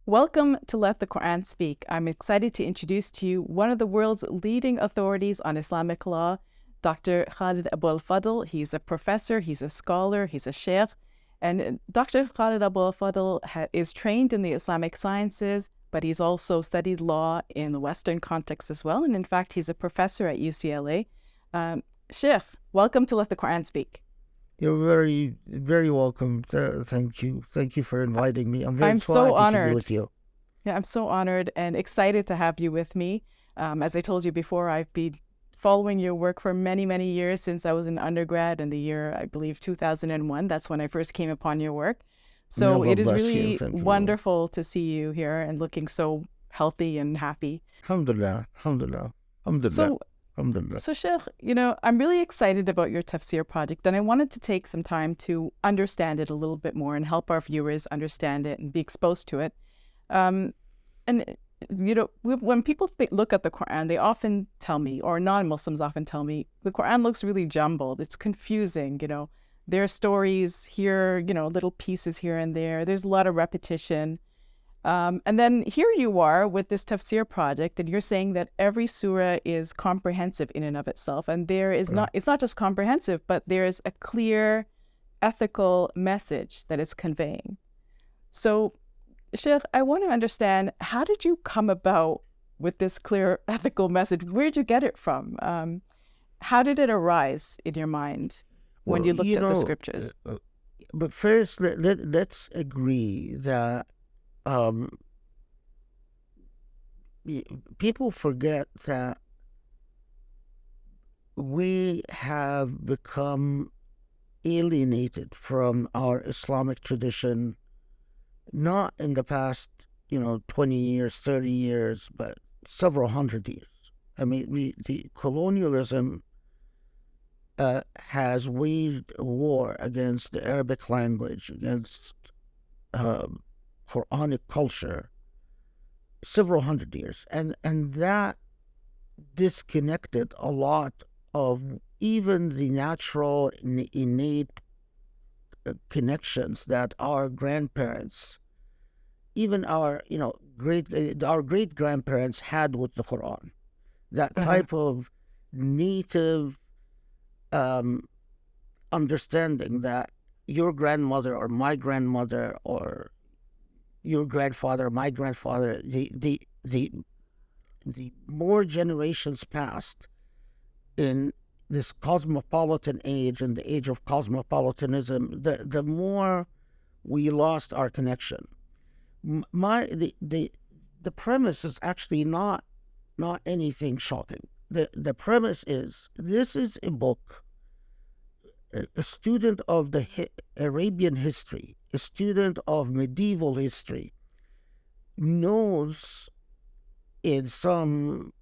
Welcome to Let the Quran Speak. I'm excited to introduce to you one of the world's leading authorities on Islamic law, Dr. Khaled Abou El Fadl. He's a professor, he's a scholar, he's a sheikh. And Dr. Khaled Abou El Fadl is trained in the Islamic sciences, but he's also studied law in the Western context as well. And in fact, he's a professor at UCLA. Sheikh, welcome to Let the Quran Speak. You're very, very welcome. Thank you. Thank you for inviting me. I'm so honored to be with you. Yeah, I'm so honored and excited to have you with me. As I told you before, I've been following your work for many, many years since I was an undergrad in the year, I believe, 2001. That's when I first came upon your work. So Allah it is bless you. really Thank you. wonderful to see you here and looking so healthy and happy. Alhamdulillah, alhamdulillah, alhamdulillah, So, alhamdulillah. so Sheikh, I'm really excited about your Tafsir project, and I wanted to take some time to understand it a little bit more and help our viewers understand it and be exposed to it. When people look at the Quran, they often tell me, or non-Muslims often tell me, the Quran looks really jumbled. It's confusing. There are stories here, little pieces here and there. There's a lot of repetition. And then here you are with this Tafsir project, and you're saying that every surah is comprehensive in and of itself. And it's not just comprehensive, but there's a clear ethical message that it's conveying. So, Sheikh, I want to understand, how did you come about with this clear ethical message? Where did you get it from? How did it arise in your mind when you looked at the scriptures? But first, let's agree that people forget that we have become alienated from our Islamic tradition, not in the past, 20 years, 30 years, but several hundred years. I mean, the colonialism has waged a war against the Arabic language, against Quranic culture, several hundred years, and that disconnected a lot of even the natural innate connections that our grandparents, even our great grandparents had with the Quran. That type of native understanding that your grandmother or my grandmother or your grandfather, my grandfather, the more generations passed in this cosmopolitan age and the age of cosmopolitanism, the more we lost our connection. The premise is actually not anything shocking. The premise is, this is a book. A student of the Arabian history, a student of medieval history, knows in some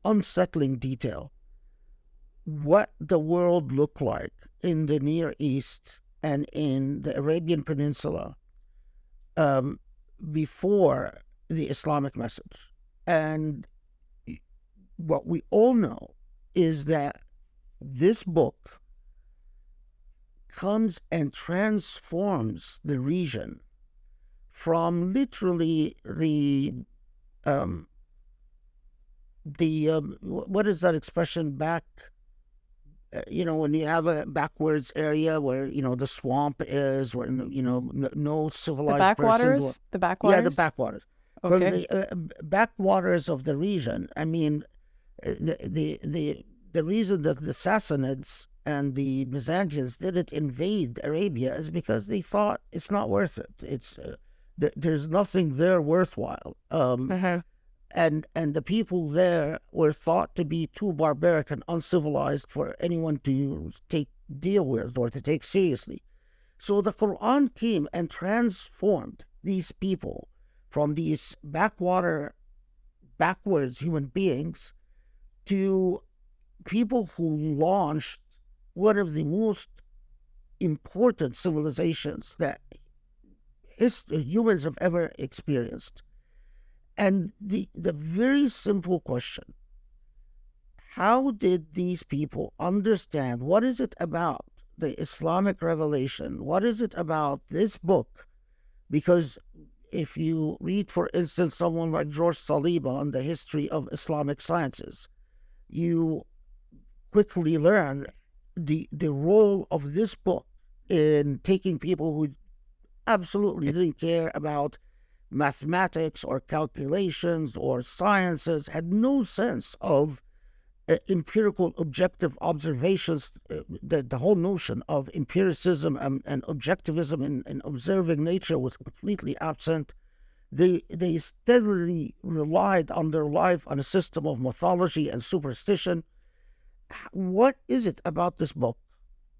unsettling detail what the world looked like in the Near East and in the Arabian Peninsula before the Islamic message. And what we all know is that this book comes and transforms the region from literally what is that expression, back, when you have a backwards area where, the swamp is, where, no civilized person. The backwaters? Yeah, the backwaters. Okay. From the backwaters of the region. I mean, the reason that the Sassanids and the Byzantines didn't invade Arabia is because they thought it's not worth it. There's nothing there worthwhile. And the people there were thought to be too barbaric and uncivilized for anyone to deal with or to take seriously. So the Quran came and transformed these people from these backwards human beings to people who launched one of the most important civilizations that humans have ever experienced. And the very simple question, how did these people understand, what is it about the Islamic revelation? What is it about this book? Because if you read, for instance, someone like George Saliba on the history of Islamic sciences, you quickly learn the role of this book in taking people who absolutely didn't care about mathematics or calculations or sciences, had no sense of empirical objective observations. The whole notion of empiricism and objectivism in observing nature was completely absent. They steadily relied on their life on a system of mythology and superstition. What is it about this book,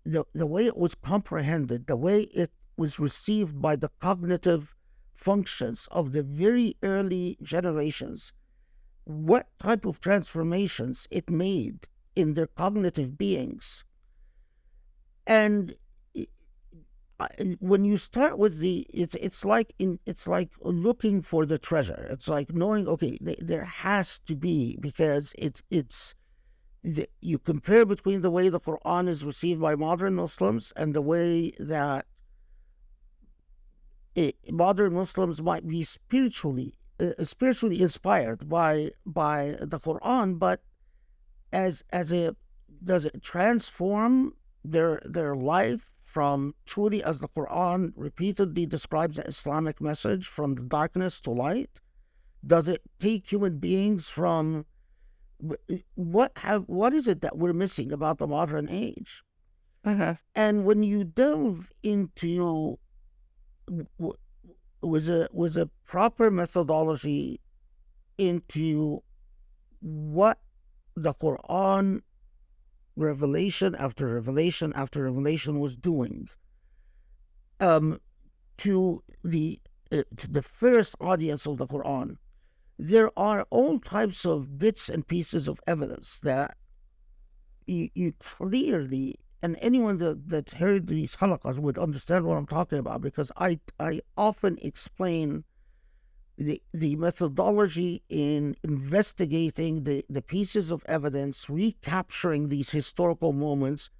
the way it was comprehended, the way it was received by the cognitive functions of the very early generations, what type of transformations it made in their cognitive beings? And when you start with it's like looking for the treasure. It's like knowing, okay, there has to be, because you compare between the way the Quran is received by modern Muslims and the way that modern Muslims might be spiritually inspired by the Quran, but does it transform their life from truly, as the Quran repeatedly describes the Islamic message, from the darkness to light? Does it take human beings from what is it that we're missing about the modern age? And when you delve into with a proper methodology into what the Quran, revelation after revelation after revelation, was doing to the first audience of the Quran, there are all types of bits and pieces of evidence that you clearly, and anyone that heard these halaqas would understand what I'm talking about, because I often explain the methodology in investigating the pieces of evidence, recapturing these historical moments,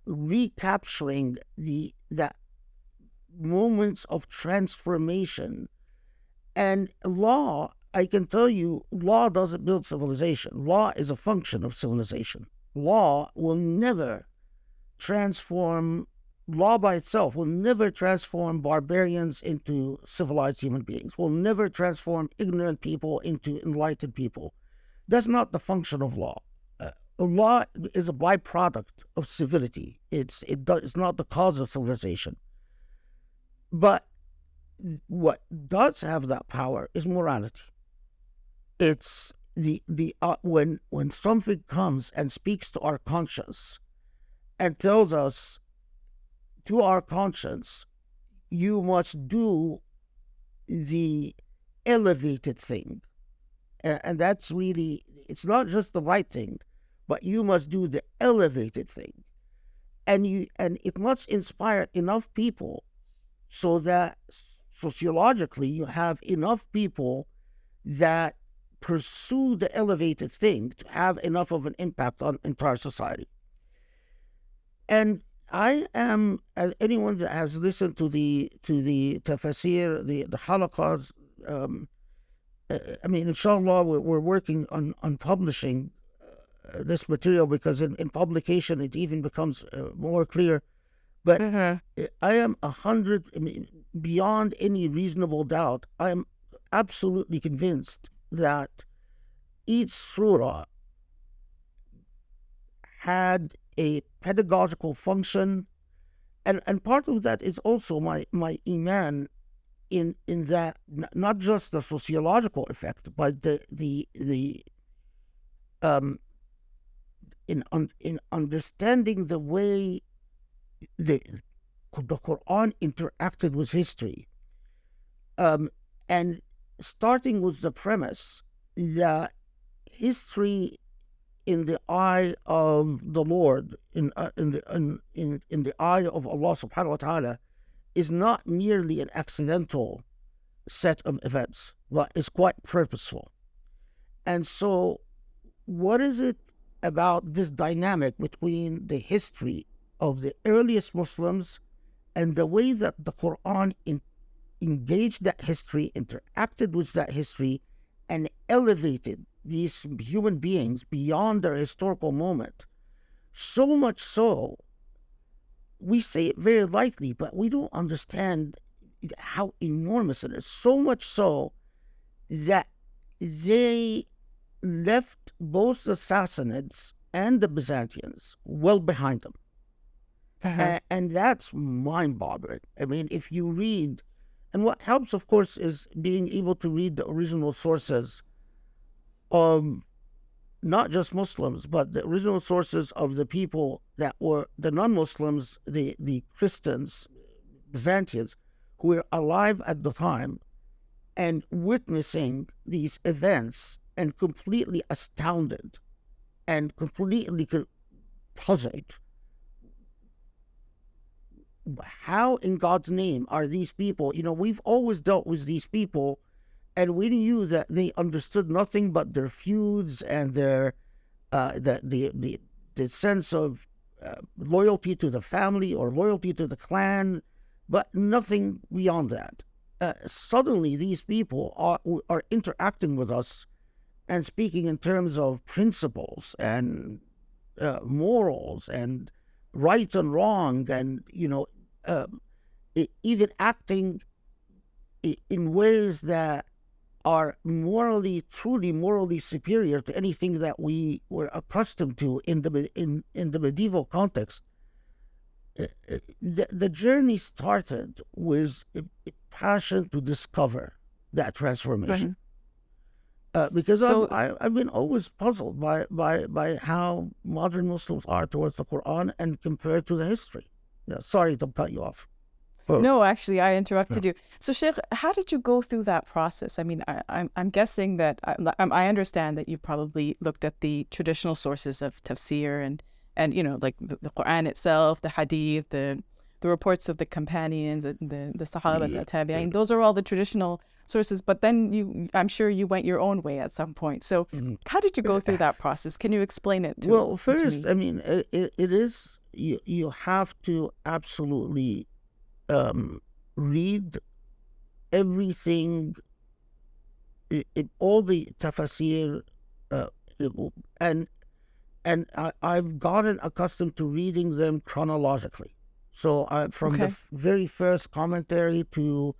recapturing that moments of transformation. And law, I can tell you, law doesn't build civilization. Law is a function of civilization. Law will never transform, law by itself will never transform barbarians into civilized human beings, will never transform ignorant people into enlightened people. That's not the function of law. Law is a byproduct of civility. It's not the cause of civilization. But what does have that power is morality. It's when something comes and speaks to our conscience and tells us, to our conscience, you must do the elevated thing. And that's really, it's not just the right thing, but you must do the elevated thing. And it must inspire enough people so that sociologically you have enough people that pursue the elevated thing to have enough of an impact on entire society. And I am, as anyone that has listened to the tafsir, the halaqas, I mean, inshallah, we're working on publishing this material, because in publication it even becomes more clear. But I am beyond any reasonable doubt, I am absolutely convinced that each surah had a pedagogical function, and part of that is also my iman in that, not just the sociological effect, but in understanding the way the Quran interacted with history, and starting with the premise that history in the eye of the Lord, in the eye of Allah subhanahu wa ta'ala, is not merely an accidental set of events, but is quite purposeful. And so what is it about this dynamic between the history of the earliest Muslims and the way that the Quran engaged that history, interacted with that history, and elevated these human beings beyond their historical moment. So much so, we say it very lightly, but we don't understand how enormous it is. So much so that they left both the Sassanids and the Byzantines well behind them. And that's mind-boggling. I mean, if you read, and what helps, of course, is being able to read the original sources of not just Muslims, but the original sources of the people that were the non-Muslims, the Christians, Byzantines, who were alive at the time and witnessing these events and completely astounded and completely puzzled. How in God's name are these people? You know, we've always dealt with these people, and we knew that they understood nothing but their feuds and their the sense of loyalty to the family or loyalty to the clan, but nothing beyond that. Suddenly, these people are interacting with us and speaking in terms of principles and morals and right and wrong, and even acting in ways that are truly morally superior to anything that we were accustomed to in the medieval context. The journey started with a passion to discover that transformation. Because I've been always puzzled by how modern Muslims are towards the Quran and compared to the history. Yeah, sorry to cut you off. No, actually, I interrupted you. So, Sheikh, how did you go through that process? I mean, I'm guessing that I understand that you probably looked at the traditional sources of tafsir and like the Quran itself, the hadith, the reports of the companions, the Sahaba, the Tabi'in. Those are all the traditional sources. But then I'm sure you went your own way at some point. So, how did you go through that process? Can you explain it to me? Well, first, I mean, it is you have to absolutely read everything, all the tafsir, and I've gotten accustomed to reading them chronologically. So from the very first commentary to,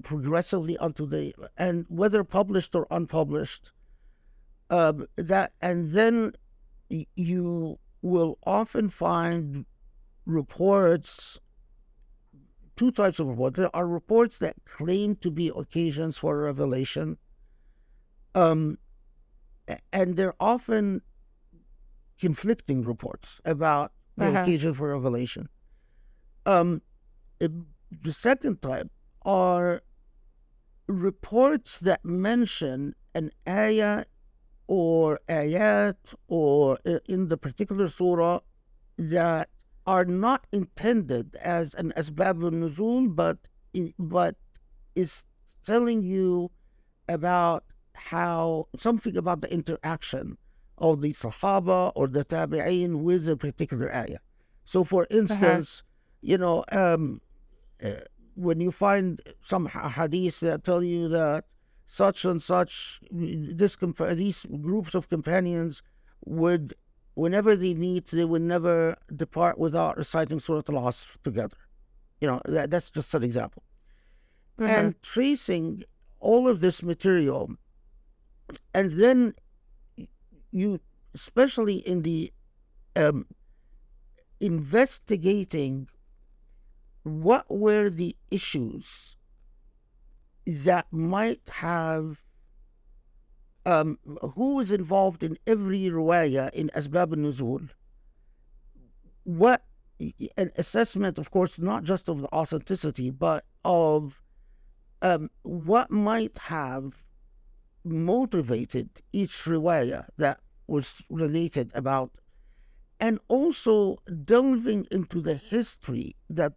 progressively onto and whether published or unpublished, and then you will often find reports. Two types of reports. There are reports that claim to be occasions for revelation, and they're often conflicting reports about the occasion for revelation. The second type are reports that mention an ayah or ayat or in the particular surah that are not intended as an asbab al-nuzul, but is telling you about something about the interaction of the Sahaba or the Tabi'in with a particular ayah. So, for instance, when you find some hadiths that tell you that such and such, these groups of companions would, whenever they meet, they would never depart without reciting Surah Al-Asr together. That's just an example. And tracing all of this material, and then you, especially in the investigating what were the issues that might have who was involved in every riwayah in Asbab al-Nuzul, an assessment, of course, not just of the authenticity, but of what might have motivated each riwayah that was related about, and also delving into the history that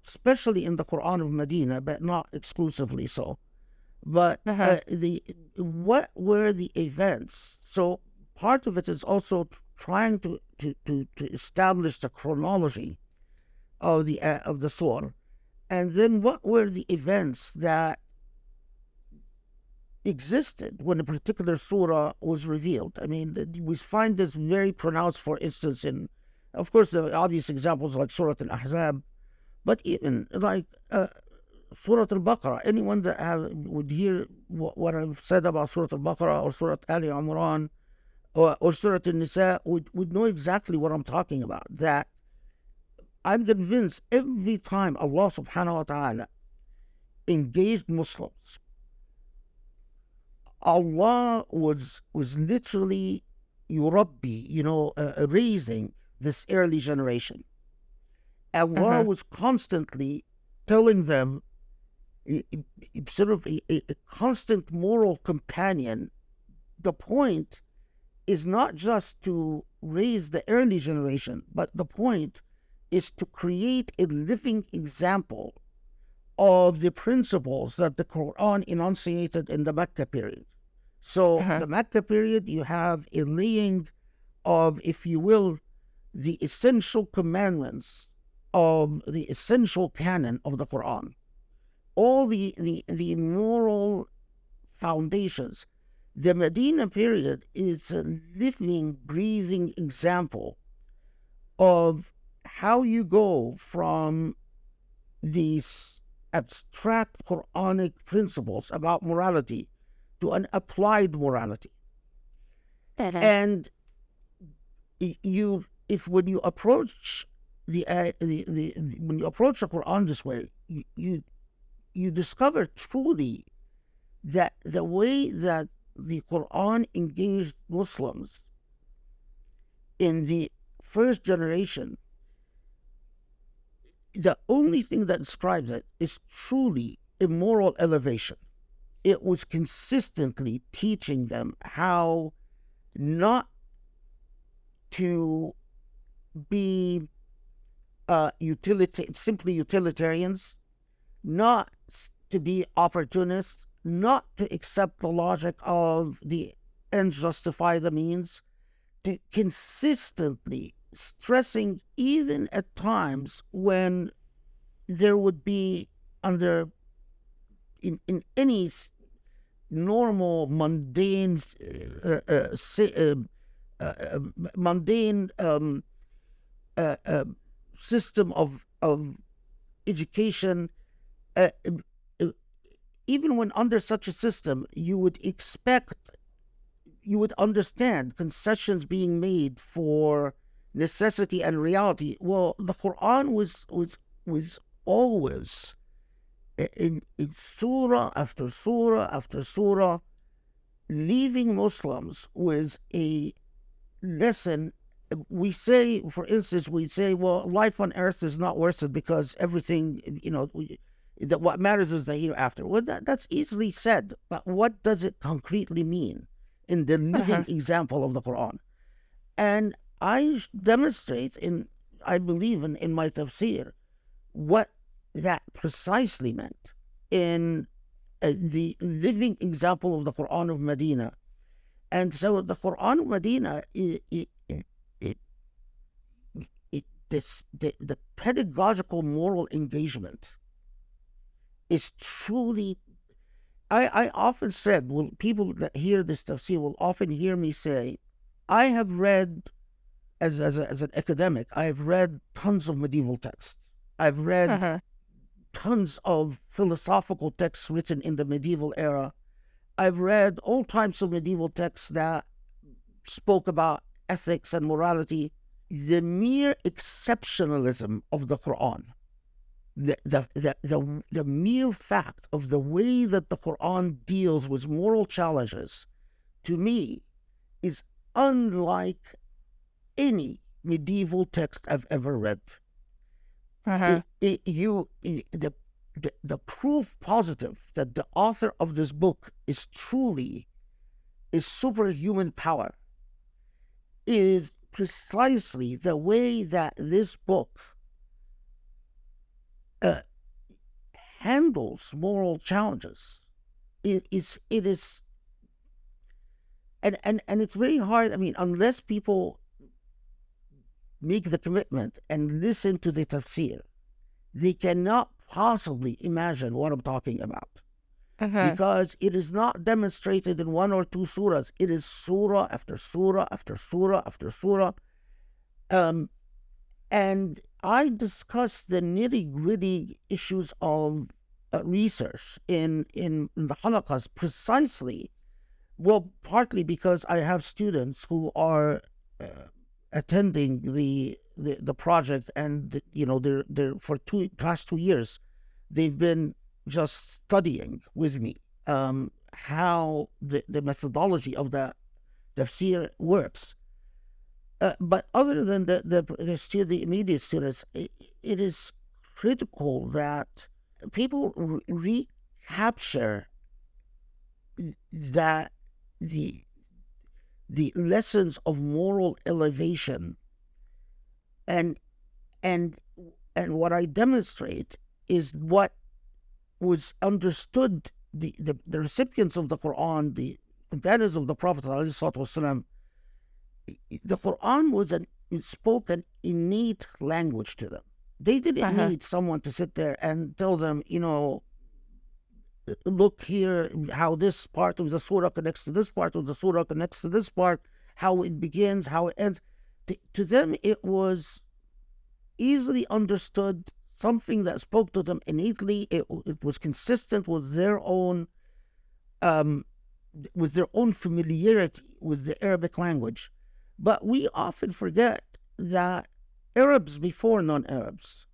especially in the Quran of Medina, but not exclusively so, but what were the events? So part of it is also trying to establish the chronology of the surah, And then what were the events that existed when a particular surah was revealed? I mean, we find this very pronounced, for instance, in, of course, the obvious examples like Surah Al-Ahzab, but even like Surah Al-Baqarah. Anyone that would hear what I've said about Surah Al-Baqarah or Surah Ali Imran or Surah Al-Nisa would know exactly what I'm talking about. That I'm convinced every time Allah subhanahu wa ta'ala engaged Muslims, Allah was literally raising this early generation. Allah was constantly telling them, sort of a constant moral companion. The point is not just to raise the early generation, but the point is to create a living example of the principles that the Quran enunciated in the Mecca period. So the Mecca period, you have a laying of, if you will, the essential commandments of the essential canon of the Quran. All the moral foundations. The Medina period is a living, breathing example of how you go from these abstract Quranic principles about morality to an applied morality. And when you approach the Quran this way, you discover truly that the way that the Quran engaged Muslims in the first generation, the only thing that describes it is truly a moral elevation. It was consistently teaching them how not to be simply utilitarians, not to be opportunists, not to accept the logic of the ends justify the means, to consistently stressing, even at times when there would be in any normal mundane system of education, even when under such a system, you would understand concessions being made for necessity and reality. Well, the Quran was always in surah after surah after surah, leaving Muslims with a lesson. We say, for instance, well, life on earth is not worth it because everything, that what matters is the hereafter. Well, that's easily said, but what does it concretely mean in the living example of the Quran? And I demonstrate I believe in my tafsir, what that precisely meant in the living example of the Quran of Medina. And so the Quran of Medina, the pedagogical moral engagement is truly, I often said, people that hear this tafsir will often hear me say, I have read, as an academic, I've read tons of medieval texts. I've read tons of philosophical texts written in the medieval era. I've read all types of medieval texts that spoke about ethics and morality. The mere exceptionalism of the Quran, the mere fact of the way that the Quran deals with moral challenges, to me, is unlike any medieval text I've ever read. The proof positive that the author of this book is truly a superhuman power is precisely the way that this book handles moral challenges. It is, and it's very hard. I mean, unless people make the commitment and listen to the tafsir they cannot possibly imagine what I'm talking about. Because it is not demonstrated in one or two surahs. It is surah after surah after surah after surah. And I discussed the nitty-gritty issues of research in the halaqas precisely, well, partly because I have students who are attending the project, and they're for past 2 years, they've been just studying with me how the methodology of the tafsir works. But other than the immediate students, it is critical that people recapture that the lessons of moral elevation, and what I demonstrate is what was understood. The recipients of the Quran, the companions of the Prophet ﷺ, the Quran spoke an innate language to them. They didn't need someone to sit there and tell them, look here, how this part of the surah connects to this part of the surah connects to this part, how it begins, how it ends. To them, it was easily understood, something that spoke to them innately. It was consistent with their own familiarity with the Arabic language. But we often forget that Arabs before non-Arabs,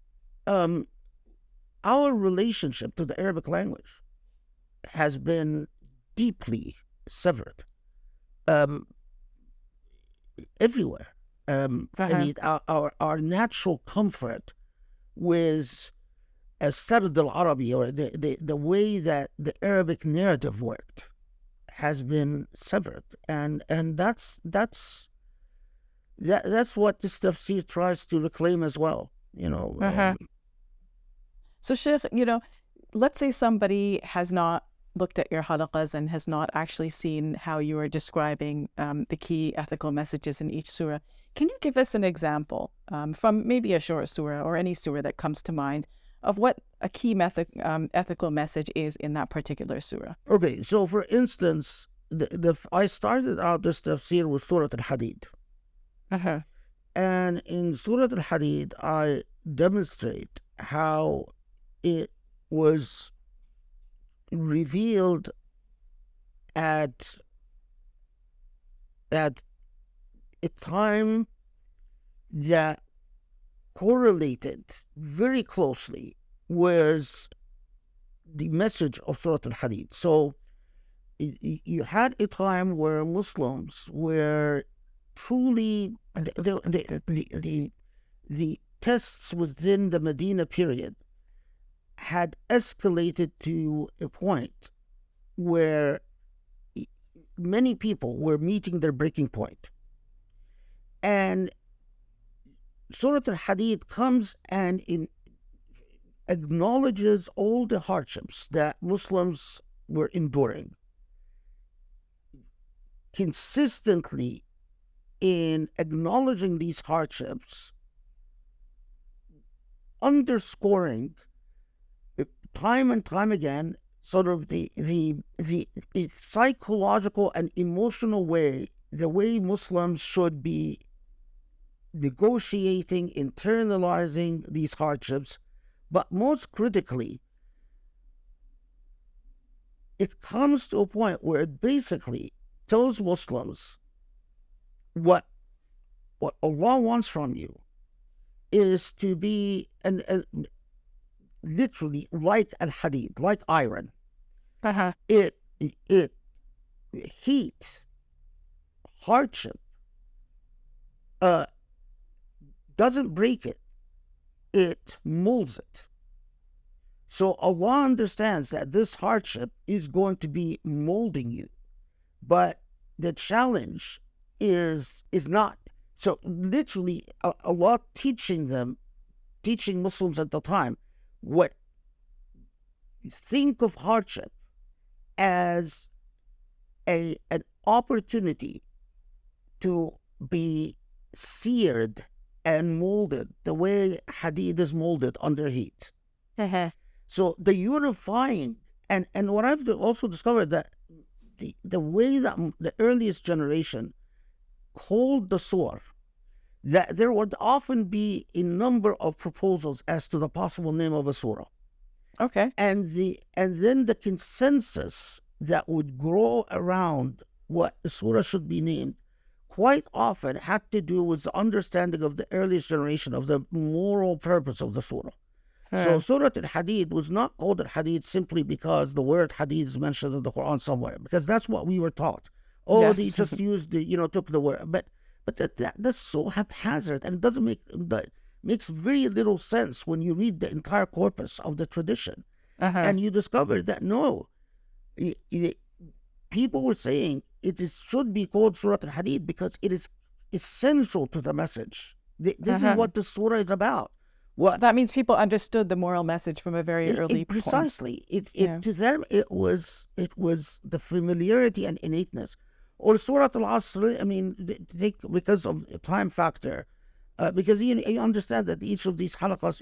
our relationship to the Arabic language has been deeply severed everywhere. I mean, our natural comfort with Sard al-Arabi, or the way that the Arabic narrative worked, has been severed, and that's what this tafsir tries to reclaim as well. So, Sheikh, let's say somebody has not looked at your halaqas and has not actually seen how you are describing the key ethical messages in each surah. Can you give us an example from maybe a short surah or any surah that comes to mind of what a key ethical message is in that particular surah? Okay, so for instance, I started out this tafsir with Surah Al-Hadid. And in Surah Al-Hadid, I demonstrate how it was revealed at a time that correlated very closely with the message of Surah Al-Hadid. So you had a time where Muslims were truly, the tests within the Medina period had escalated to a point where many people were meeting their breaking point. And Surah Al-Hadid comes and acknowledges all the hardships that Muslims were enduring. Consistently in acknowledging these hardships, underscoring time and time again sort of the psychological and emotional way, the way Muslims should be negotiating, internalizing these hardships. But most critically, it comes to a point where it basically tells Muslims what Allah wants from you is to be literally like al-hadid, like iron. It heat, hardship doesn't break it, it molds it. So Allah understands that this hardship is going to be molding you, but the challenge is not. So literally Allah teaching Muslims at the time, think of hardship as an opportunity to be seared and molded the way hadid is molded under heat. So the unifying, and what I've also discovered, that the way that the earliest generation called the surah, that there would often be a number of proposals as to the possible name of a surah. Okay. And then the consensus that would grow around what the surah should be named quite often had to do with the understanding of the earliest generation of the moral purpose of the surah. So Surah Al-Hadid was not called Al-Hadid simply because the word Hadid is mentioned in the Quran somewhere, because that's what we were taught. Oh, Yes. they just used took the word. But that's so haphazard, and it doesn't makes very little sense when you read the entire corpus of the tradition. And you discover that no, people were saying should be called Surah Al-Hadid because it is essential to the message. This is what the surah is about. So that means people understood the moral message from a very early point. Precisely. To them, it was the familiarity and innateness. Or Surah Al-Asr, I mean, because of time factor, because you understand that each of these halaqas,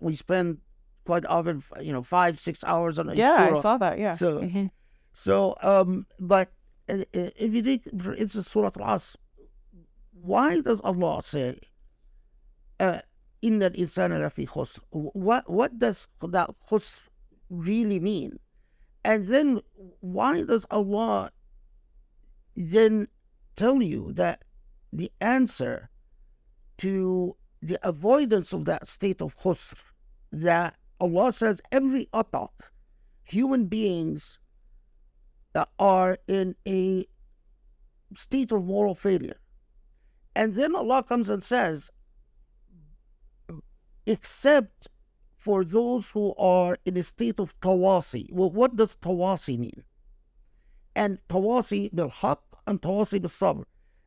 we spend quite often, 5-6 hours on each surah. Yeah, I saw that, yeah. But if you think, for instance, Surah Al-Asr, why does Allah say, Inna al-insana lafi khusr? What does that khusr really mean? And then why does Allah then tell you that the answer to the avoidance of that state of khusr, that Allah says every atak, human beings that are in a state of moral failure. And then Allah comes and says, except for those who are in a state of tawasi. Well, what does tawasi mean? And tawasi bil haqq and tawasi bil sabr.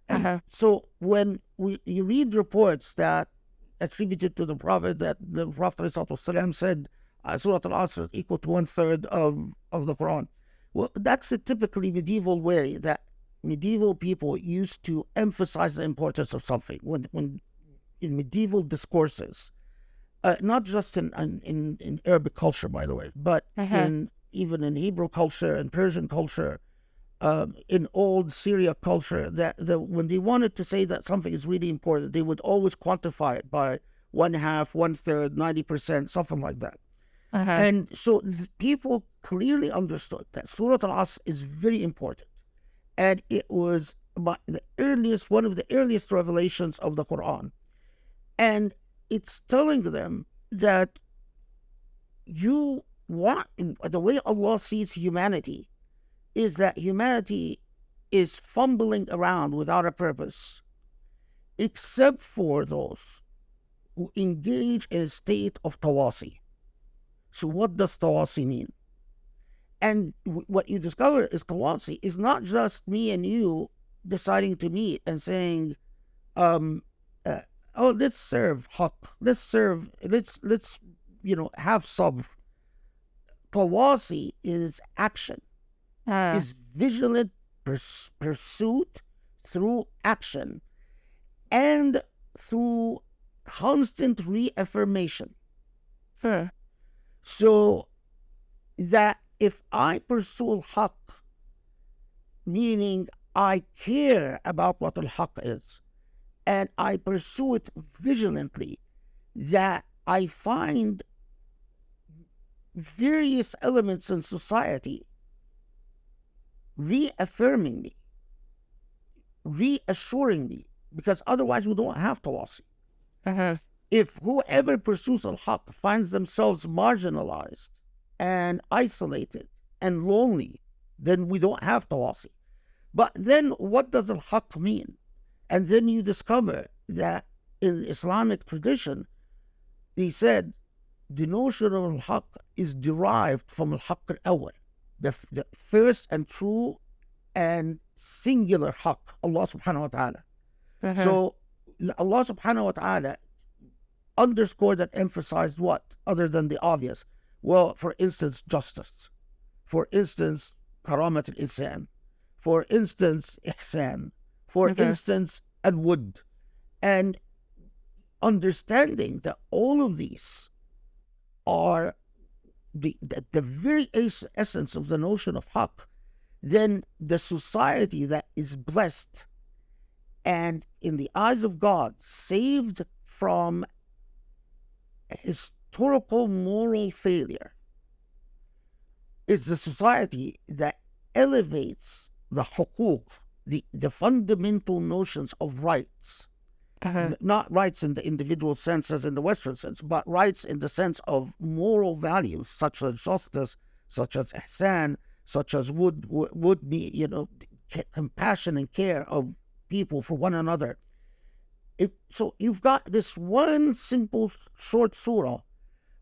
And so when you read reports that attributed to the Prophet, that the Prophet ﷺ said Surah Al-Asr is equal to 1/3 of the Quran. Well, that's a typically medieval way that medieval people used to emphasize the importance of something. When in medieval discourses, not just in Arabic culture, by the way, but even in Hebrew culture and Persian culture, in old Syria culture, that when they wanted to say that something is really important, they would always quantify it by 1/2, 1/3, 90%, something like that. And so people clearly understood that Surah Al-Asr is very important, and it was one of the earliest revelations of the Quran, and it's telling them that the way Allah sees humanity is that humanity is fumbling around without a purpose, except for those who engage in a state of tawasi. So what does tawasi mean? And what you discover is tawasi is not just me and you deciding to meet and saying, let's serve haqq, let's have sabr. Tawasi is action, is vigilant pursuit through action and through constant reaffirmation. So that if I pursue haqq, meaning I care about what al-haqq is, and I pursue it vigilantly, that I find various elements in society reaffirming me, reassuring me, because otherwise we don't have tawasi. If whoever pursues al-haqq finds themselves marginalized and isolated and lonely, then we don't have tawasi. But then what does al-haqq mean? And then you discover that in Islamic tradition, they said the notion of al-haqq is derived from al-haqq al-awwal, the first and true and singular haqq, Allah subhanahu wa ta'ala. So Allah subhanahu wa ta'ala underscored and emphasized what, other than the obvious? Well, for instance, justice. For instance, karamat al-insan. For instance, ihsan. For instance, al-wud. And understanding that all of these are the very essence of the notion of haqq, then the society that is blessed and in the eyes of God saved from historical moral failure is the society that elevates the huquq, the fundamental notions of rights. Not rights in the individual sense as in the Western sense, but rights in the sense of moral values such as justice, such as ihsan, such as would be, compassion and care of people for one another. So you've got this one simple short surah,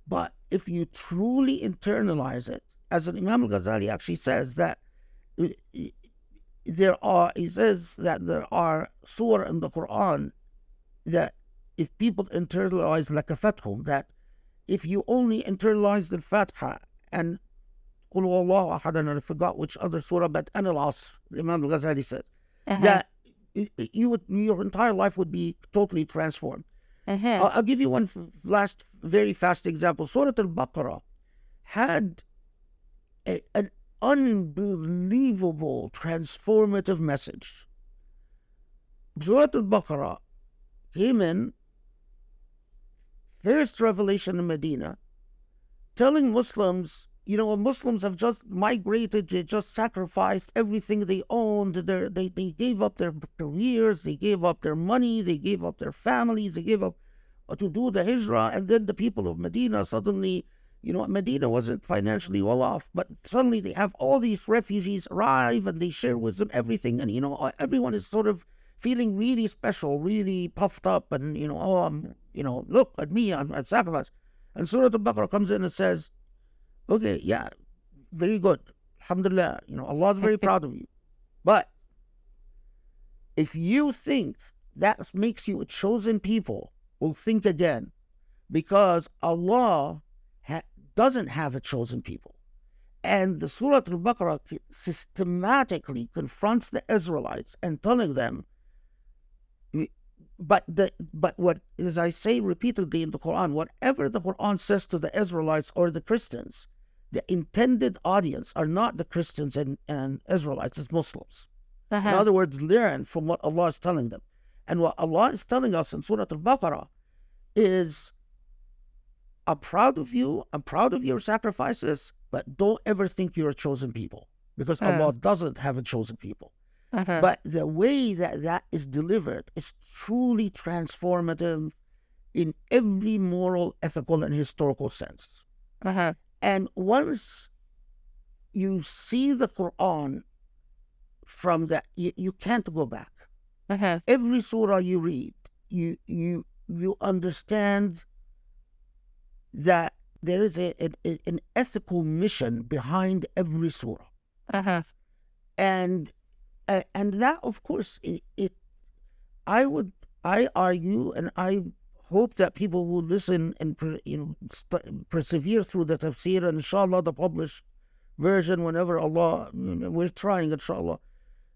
but if you truly internalize it, as Imam al-Ghazali actually says that he says that there are surah in the Quran that if people internalize lakafathum, that if you only internalize the Fatiha and Qul Huwallahu Ahad, and I forgot which other surah, but Al-Asr, Imam al-Ghazali says, that your entire life would be totally transformed. I'll give you one last very fast example. Surah Al-Baqarah had an unbelievable transformative message. Surah Al-Baqarah came in, first revelation in Medina, telling Muslims, Muslims have just migrated, they just sacrificed everything they owned, they gave up their careers, they gave up their money, they gave up their families, they gave up to do the hijrah, and then the people of Medina suddenly, Medina wasn't financially well off, but suddenly they have all these refugees arrive and they share with them everything, and everyone is sort of feeling really special, really puffed up, and look at me, I've sacrificed. And Surah Al-Baqarah comes in and says, okay, yeah, very good, alhamdulillah, Allah is very proud of you, but if you think that makes you a chosen people, well, think again, because Allah doesn't have a chosen people. And the Surah Al-Baqarah systematically confronts the Israelites and telling them, but what, as I say repeatedly in the Quran, whatever the Quran says to the Israelites or the Christians, the intended audience are not the Christians and Israelites, it's Muslims. In other words, learn from what Allah is telling them. And what Allah is telling us in Surah Al-Baqarah is, I'm proud of you, I'm proud of your sacrifices, but don't ever think you're a chosen people, because Allah doesn't have a chosen people. But the way that is delivered is truly transformative in every moral, ethical, and historical sense. And once you see the Quran from that, you can't go back. Every surah you read, you understand that there is an ethical mission behind every surah. And that, of course, I argue, and I hope that people will listen and persevere through the tafsir, and inshallah the published version whenever Allah, we're trying, inshallah,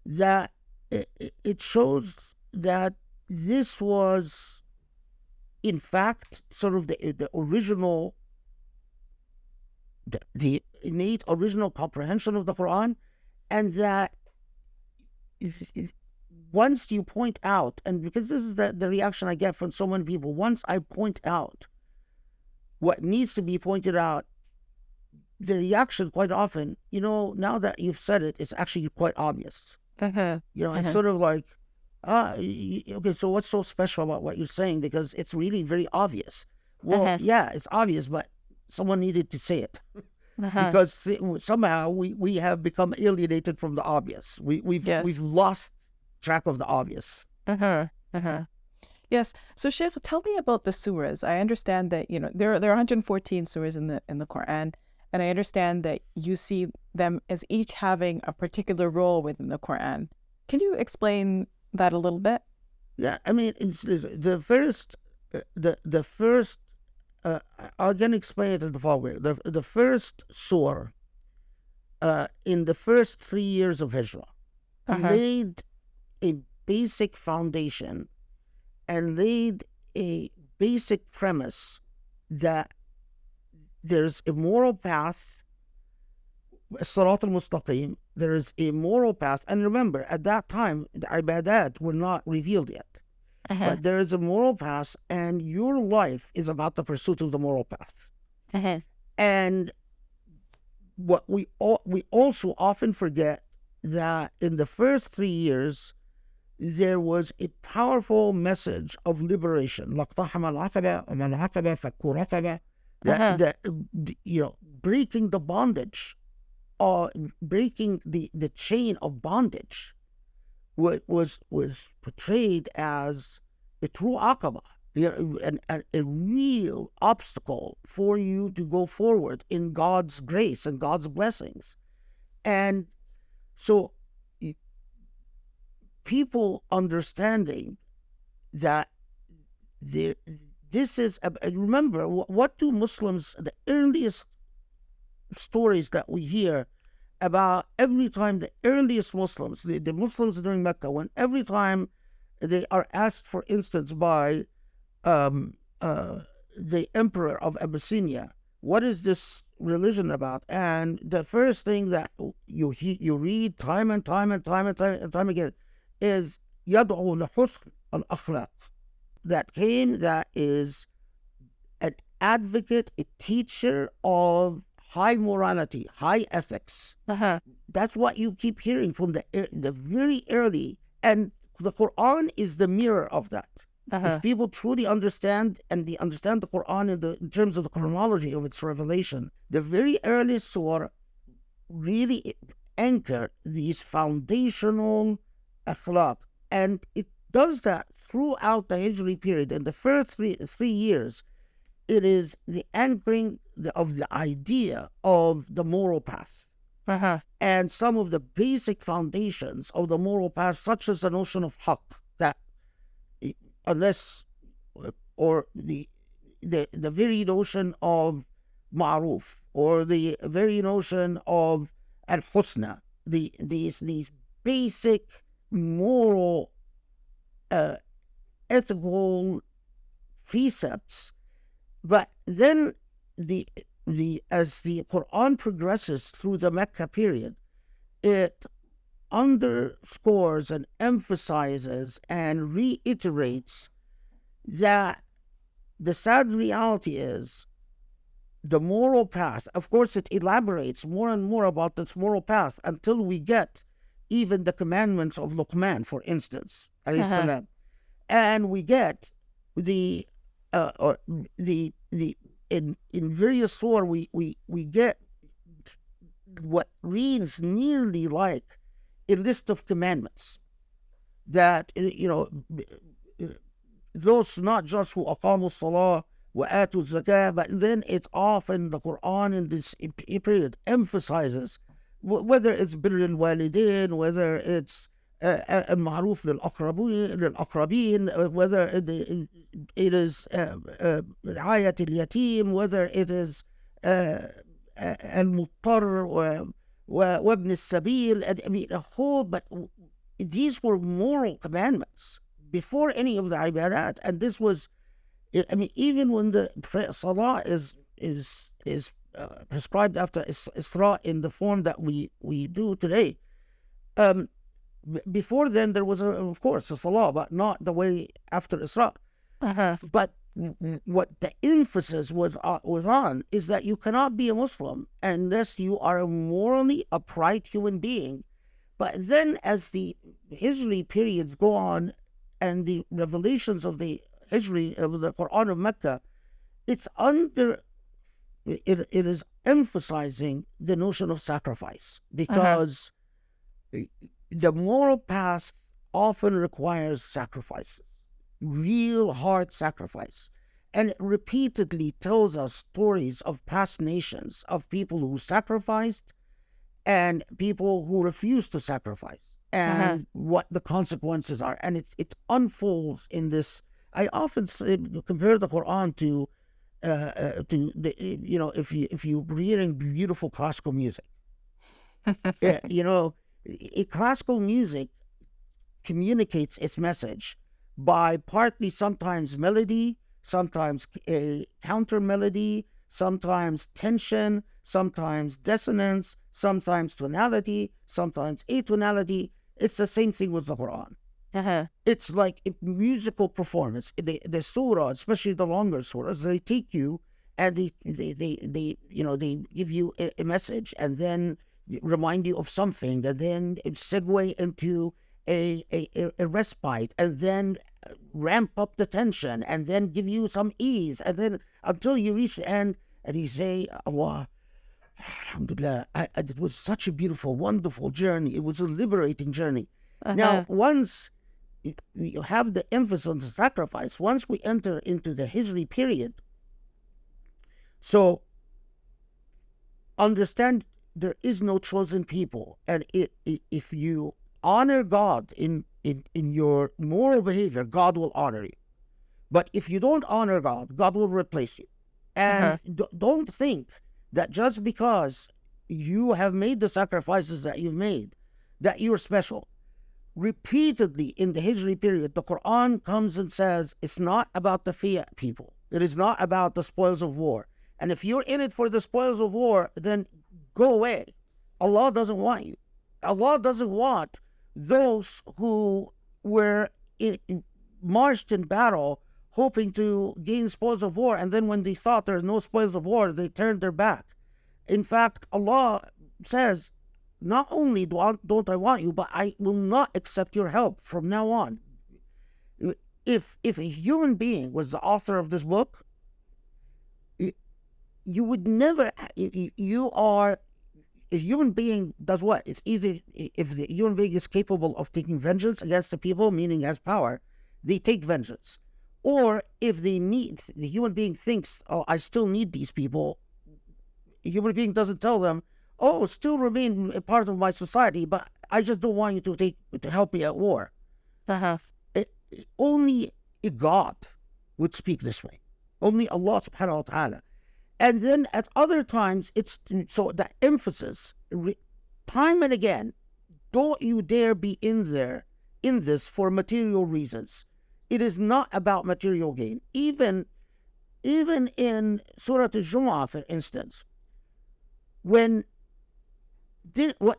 that it shows that this was in fact sort of the original, the innate original comprehension of the Quran, and that once you point out, and because this is the reaction I get from so many people, once I point out what needs to be pointed out, the reaction quite often, now that you've said it, it's actually quite obvious. It's sort of like, okay, so what's so special about what you're saying? Because it's really very obvious. Well, yeah, it's obvious, but someone needed to say it. Because somehow we have become alienated from the obvious. We've lost track of the obvious. Yes. So Sheikh, tell me about the surahs. I understand that there are 114 surahs in the Quran, and I understand that you see them as each having a particular role within the Quran. Can you explain that a little bit? Yeah, I mean, it's the first. I'll again explain it in the following. The first surah in the first 3 years of Hijrah laid a basic foundation and laid a basic premise that there's a moral path, Salat al-Mustaqim, there is a moral path. And remember, at that time, the ibadat were not revealed yet. But there is a moral path, and your life is about the pursuit of the moral path. And what we also often forget that in the first 3 years, there was a powerful message of liberation. That breaking the bondage, breaking the chain of bondage, was portrayed as a true aqaba, a real obstacle for you to go forward in God's grace and God's blessings. And so people understanding that this is, remember, what do Muslims, the earliest stories that we hear about, every time the earliest Muslims, the Muslims during Mecca, when every time they are asked, for instance, by the emperor of Abyssinia, what is this religion about? And the first thing that you read time and time again is يدعو لحسن الأخلاق. That is an advocate, a teacher of high morality, high ethics. That's what you keep hearing from the very early, and the Quran is the mirror of that. If people truly understand, and they understand the Quran in terms of the chronology of its revelation, the very early surah really anchor these foundational akhlaq, and it does that throughout the Hijri period. In the first three years, it is the anchoring of the idea of the moral path. And some of the basic foundations of the moral path, such as the notion of haqq, that unless, or the very notion of ma'ruf, or the very notion of al-husna, these basic moral, ethical precepts. But then as the Quran progresses through the Mecca period, it underscores and emphasizes and reiterates that the sad reality is the moral path. Of course, it elaborates more and more about this moral path until we get even the commandments of Luqman, for instance, alayhi salam. And we get in various surah we get what reads nearly like a list of commandments that, those not just who aqamu salah wa atu zakah, but then it's often the Quran in this period emphasizes whether it's birr al-walidain, whether it's al-ma'ruf lil-aqrabin, whether it is riayat al-yatim, whether it is al-muttar wa ibn al-sabil. I mean, a whole, but these were moral commandments before any of the ibadat. And this was, I mean, even when the salah is prescribed after Isra in the form that we do today, before then there was of course a salah, but not the way after Isra. But what the emphasis was on is that you cannot be a Muslim unless you are a morally upright human being. But then as the Hijri periods go on and the revelations of the Hijri, of the Quran of Mecca, it is emphasizing the notion of sacrifice, because the moral path often requires sacrifices, real hard sacrifice. And it repeatedly tells us stories of past nations, of people who sacrificed and people who refused to sacrifice, and what the consequences are. And it unfolds in this. I often compare the Quran to the, if you're hearing beautiful classical music, classical music communicates its message by partly sometimes melody, sometimes a counter melody, sometimes tension, sometimes dissonance, sometimes tonality, sometimes atonality. It's the same thing with the Quran. It's like a musical performance. The surah, especially the longer surahs, they take you and they give you a message and then remind you of something, and then segue into a respite, and then ramp up the tension, and then give you some ease, and then until you reach the end, and you say, Allah, Alhamdulillah, it was such a beautiful, wonderful journey. It was a liberating journey. Now, once you have the emphasis on the sacrifice, once we enter into the Hijri period, so understand there is no chosen people, and if you honor God in your moral behavior, God will honor you. But if you don't honor God, God will replace you. And don't think that just because you have made the sacrifices that you've made, that you're special. Repeatedly in the Hijri period, the Quran comes and says it's not about the fiat people. It is not about the spoils of war. And if you're in it for the spoils of war, then go away. Allah doesn't want you. Allah doesn't want those who were marched in battle hoping to gain spoils of war, and then when they thought there's no spoils of war, they turned their back. In fact, Allah says, not only don't I want you, but I will not accept your help from now on. If a human being was the author of this book, you would never, a human being does what? It's easy, if the human being is capable of taking vengeance against the people, meaning has power, they take vengeance. Or if the human being thinks, oh, I still need these people, a human being doesn't tell them, oh, still remain a part of my society, but I just don't want you to help me at war. Only a God would speak this way. Only Allah subhanahu wa ta'ala. And then at other times, it's so the emphasis, time and again, don't you dare be in this for material reasons. It is not about material gain. Even in Surah Al-Jumu'ah, for instance, what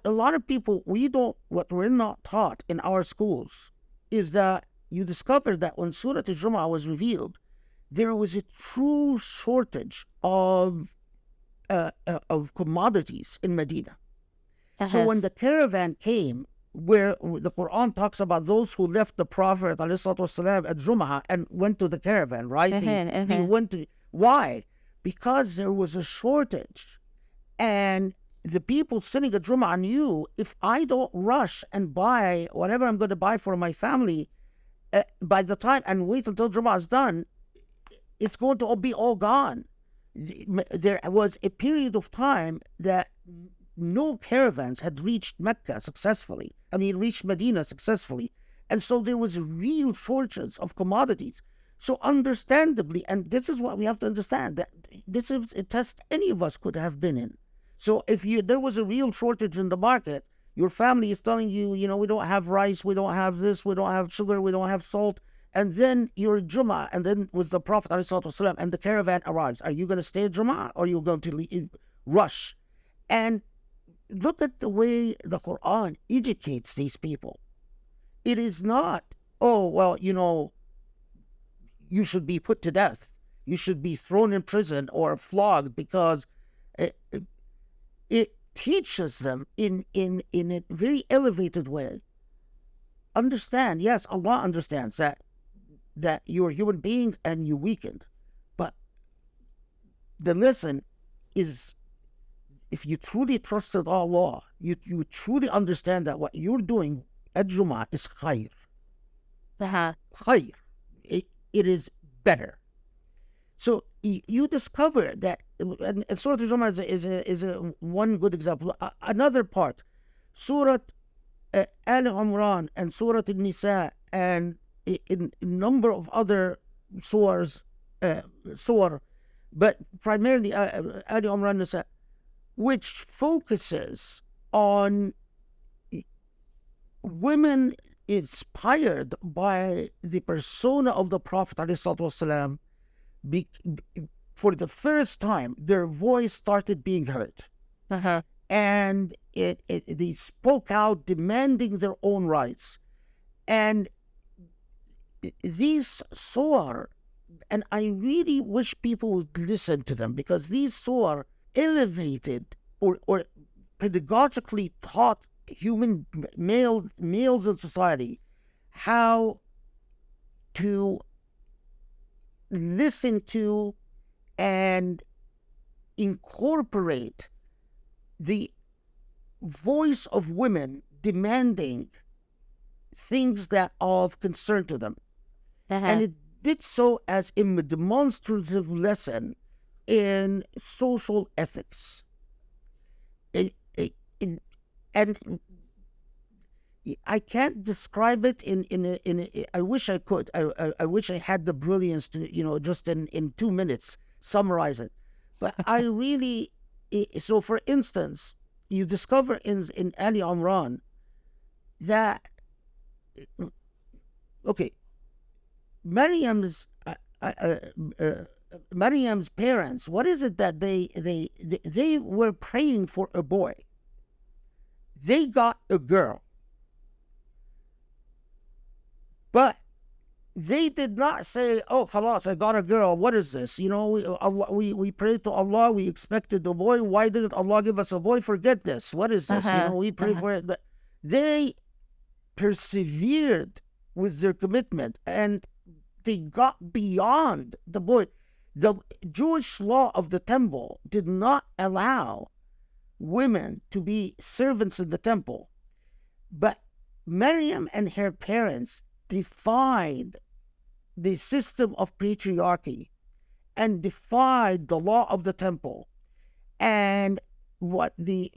a lot of people, what we're not taught in our schools is that you discover that when Surah Al-Jumu'ah was revealed, there was a true shortage of commodities in Medina. So when the caravan came, where the Quran talks about those who left the Prophet ﷺ at Jumu'ah and went to the caravan, right? They went to, why? Because there was a shortage. And the people sitting at Jumu'ah knew, if I don't rush and buy whatever I'm going to buy for my family, by the time, and wait until Jumu'ah is done, it's going to be all gone. There was a period of time that no caravans had reached Mecca successfully. Reached Medina successfully. And so there was a real shortage of commodities. So understandably, and this is what we have to understand, that this is a test any of us could have been in. So if there was a real shortage in the market, your family is telling you, we don't have rice, we don't have this, we don't have sugar, we don't have salt. And then you're Jumu'ah, and then with the Prophet ﷺ, and the caravan arrives. Are you going to stay at Jumu'ah, or are you going to rush? And look at the way the Quran educates these people. It is not, oh, well, you should be put to death. You should be thrown in prison or flogged, because it teaches them in a very elevated way. Understand, yes, Allah understands that you're human beings and you weakened. But the lesson is, if you truly trusted Allah, you truly understand that what you're doing at Jumu'ah is khair. Khair. It is better. So you discover that, and Surah Al-Jumu'ah is a one good example. Another part, Surah Al-Imran and Surah Al-Nisa and in a number of other surahs, but primarily Al-Imran, Nisa, which focuses on women inspired by the persona of the Prophet ﷺ be, for the first time, their voice started being heard. And they spoke out, demanding their own rights. And these surah, and I really wish people would listen to them, because these surah elevated or pedagogically taught males in society how to listen to and incorporate the voice of women demanding things that are of concern to them. And it did so as a demonstrative lesson in social ethics. And I can't describe it I wish I could. I wish I had the brilliance to, just in 2 minutes, summarize it. But I really, so for instance, you discover in Ali Imran that, okay, Maryam's parents, what is it that they were praying for a boy? They got a girl, but they did not say, "Oh, khalas, I got a girl. What is this? We prayed to Allah. We expected a boy. Why didn't Allah give us a boy? Forget this. What is this? We pray for it." But they persevered with their commitment, and they got beyond the boy. The Jewish law of the temple did not allow women to be servants in the temple, but Maryam and her parents defied the system of patriarchy and defied the law of the temple. And what the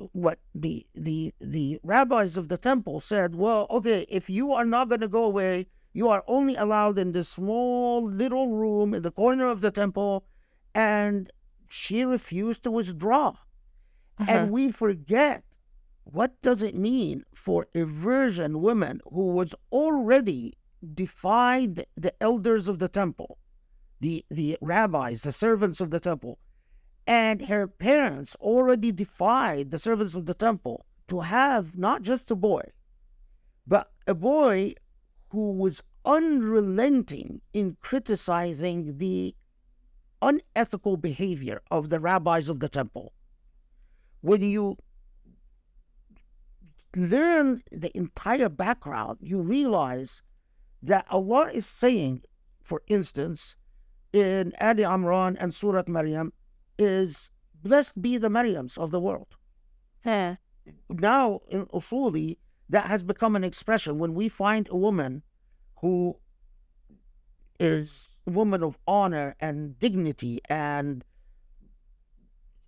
rabbis of the temple said, well, okay, if you are not going to go away, you are only allowed in this small little room in the corner of the temple. And she refused to withdraw. And we forget, what does it mean for a virgin woman who was already defied the elders of the temple, the rabbis, the servants of the temple, and her parents already defied the servants of the temple, to have not just a boy, but a boy who was unrelenting in criticizing the unethical behavior of the rabbis of the temple. When you learn the entire background, you realize that Allah is saying, for instance, in Ali Imran and Surah Maryam, is blessed be the Maryams of the world. Now, in Usuli, that has become an expression. When we find a woman who is a woman of honor and dignity and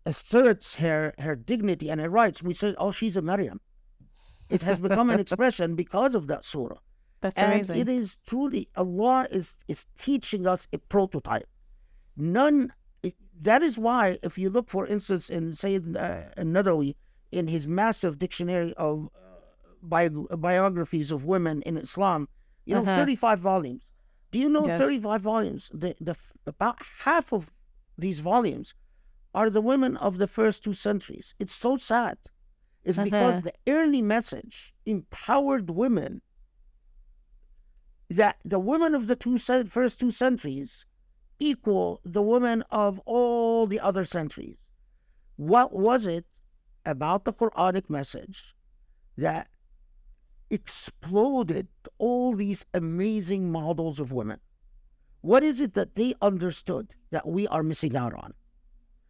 asserts her dignity and her rights, we say, oh, she's a Maryam. It has become an expression because of that surah. That's amazing. And it is truly, Allah is teaching us a prototype. That is why, if you look, for instance, in Sayyid Nadawi, in his massive dictionary of biographies of women in Islam, 35 volumes. Do you know 35 volumes? About half of these volumes are the women of the first 2 centuries. It's so sad. It's because the early message empowered women, that the women of the first 2 centuries equal the women of all the other centuries. What was it about the Quranic message that exploded all these amazing models of women? What is it that they understood that we are missing out on?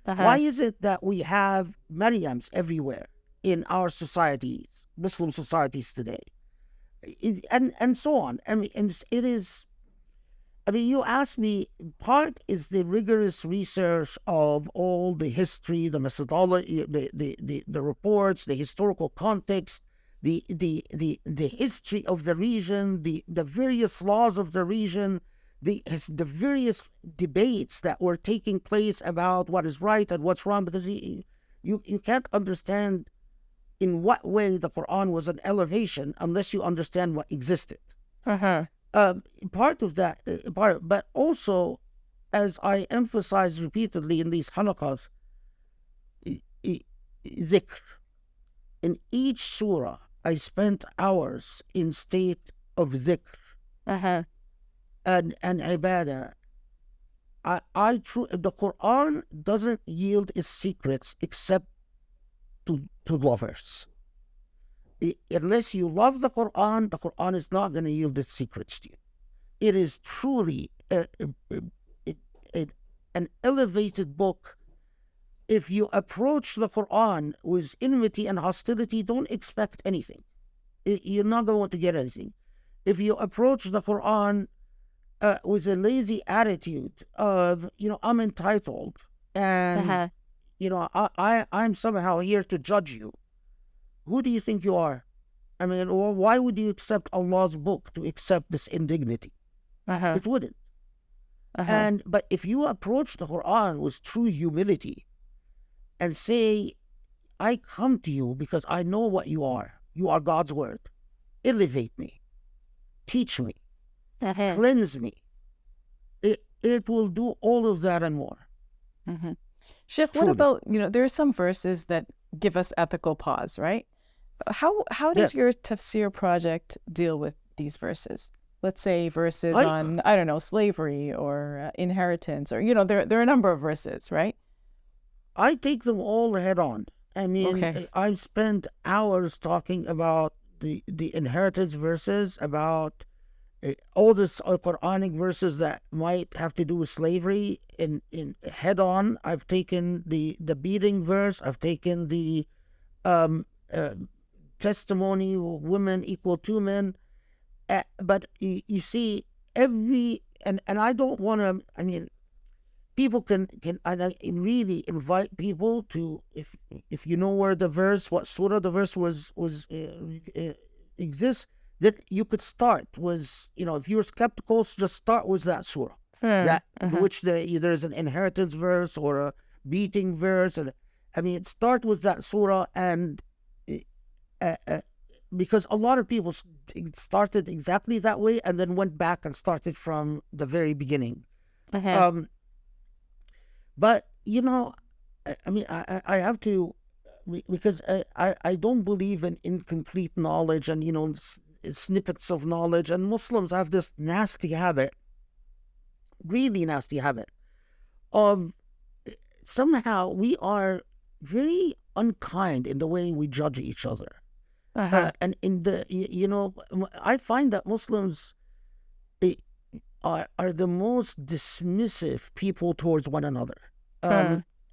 Why is it that we have Maryams everywhere in our societies, Muslim societies today, and so on? I mean, and it is, you ask me, part is the rigorous research of all the history, the methodology, the reports, the historical context, the history of the region, the various laws of the region, the various debates that were taking place about what is right and what's wrong, because you can't understand in what way the Quran was an elevation unless you understand what existed. Part of that, but also as I emphasize repeatedly in these halaqas, dhikr. In each surah, I spent hours in state of dhikr and ibadah. The Quran doesn't yield its secrets except to lovers. Unless you love the Quran is not going to yield its secrets to you. It is truly an elevated book. If you approach the Quran with enmity and hostility, don't expect anything. You're not going to get anything. If you approach the Quran with a lazy attitude of, I'm entitled and, I'm somehow here to judge you, who do you think you are? I mean, or why would you accept Allah's book to accept this indignity? It wouldn't. But if you approach the Quran with true humility and say, I come to you because I know what you are. You are God's word. Elevate me. Teach me. Cleanse me. It will do all of that and more. Sheikh, what about, there are some verses that give us ethical pause, right? How does your Tafsir project deal with these verses? Let's say verses on, I don't know, slavery or inheritance, or, there are a number of verses, right? I take them all head on. I mean, I've spent hours talking about the inheritance verses, about all this Quranic verses that might have to do with slavery in head on. I've taken the beating verse. I've taken the testimony of women equal to men. But you see, and I don't want to, I mean, people can I really invite people to, if you know where the verse, what surah the verse exists, that you could start with, if you're skeptical, just start with that surah, which there's an inheritance verse or a beating verse, and start with that surah, and because a lot of people started exactly that way and then went back and started from the very beginning. But, I have to, because I don't believe in incomplete knowledge and, snippets of knowledge. And Muslims have this nasty habit, really nasty habit, of somehow we are very unkind in the way we judge each other. And in the, I find that Muslims are the most dismissive people towards one another.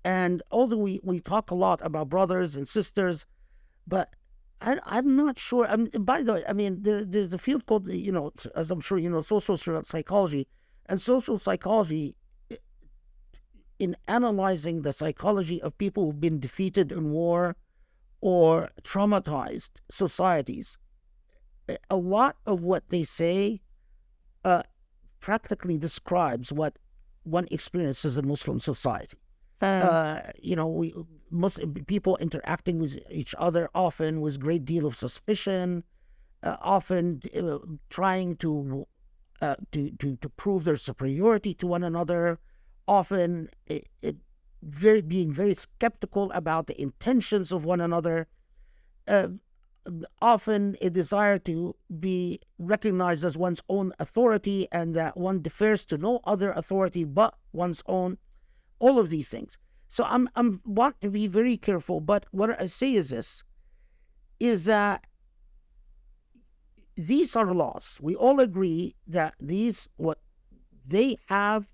And although we talk a lot about brothers and sisters, but I'm not sure. By the way, there's a field called, as I'm sure you know, social psychology. And social psychology, in analyzing the psychology of people who've been defeated in war or traumatized societies, a lot of what they say practically describes what one experiences in Muslim society. People interacting with each other often with great deal of suspicion, often trying to prove their superiority to one another, often being very skeptical about the intentions of one another, often a desire to be recognized as one's own authority and that one defers to no other authority but one's own, all of these things. So I'm want to be very careful, but what I say is this, is that these are laws. We all agree that they have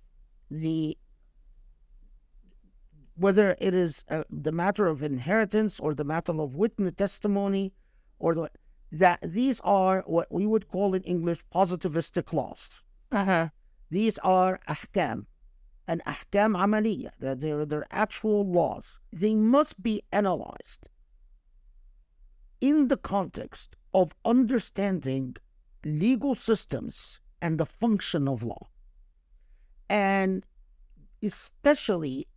whether it is the matter of inheritance or the matter of witness testimony, or that these are what we would call in English positivistic laws. These are ahkam, and ahkam amaliyah. They're actual laws. They must be analyzed in the context of understanding legal systems and the function of law, and especially